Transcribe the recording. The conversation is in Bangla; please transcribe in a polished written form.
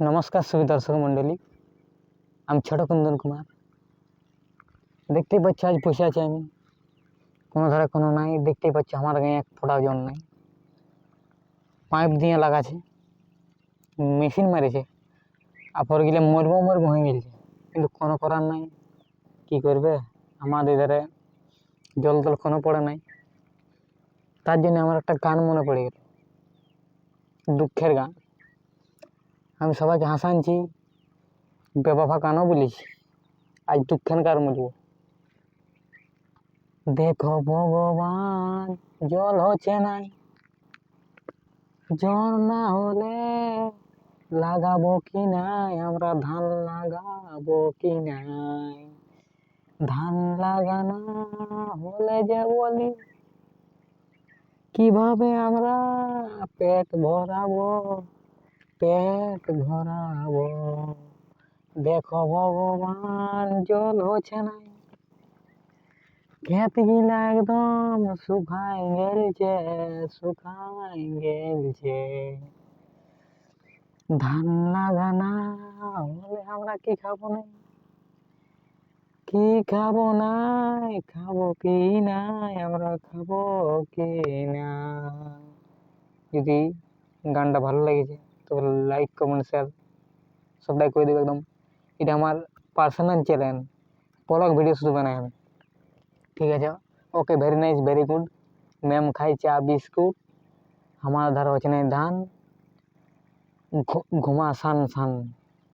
নমস্কার সুবি দর্শক মণ্ডলী, আমি ছোট কুন্দন কুমার। দেখতেই পাচ্ছ আজ বসে আছি আমি, কোনো ধারে কোনো নাই। দেখতেই পাচ্ছ আমার গায়ে এক ফোঁটাও জল নাই। পাইপ দিয়ে লাগাছে, মেশিন মারেছে, আপর গেলে মরবো হয়ে গেছে, কিন্তু কোনো করার নাই। কি করবে, আমাদের ধারে জল টল কোনো পড়ে নাই। তার জন্য আমার একটা গান মনে পড়ে গেল, দুঃখের গান। আমি সবাইকে হাসানছি, বেবাফা গানও বলেছি, আজ দুঃখের গান বলবো। দেখো ভগবান, জল হচ্ছে নাই, জল না হলে লাগাবো কি নাই, আমরা ধান লাগাবো কি নাই। ধান লাগানো হলে যে বলি কিভাবে আমরা পেট ভরাবো, পেট ভরাবো। দেখো ভগবান, জল হচ্ছে নাই, ক্ষেত গিলা একদম শুকাই গেলছে। ধান লাগানা হলে আমরা কি খাবো নাই, খাবো কি নাই, আমরা খাবো কি না। যদি গানটা ভালো লেগেছে তো লাইক কমেন্ট শেয়ার সবটাই করে দেবে একদম। এটা আমার পার্সোনাল চ্যানেল, ব্লগ ভিডিও শুধু বানাই আমি। ঠিক আছে, okay, very nice, very good. Ma'am খাই চা বিস্কুট, আমার ধার হচ্ছে না ধান, ঘুমা সান সান।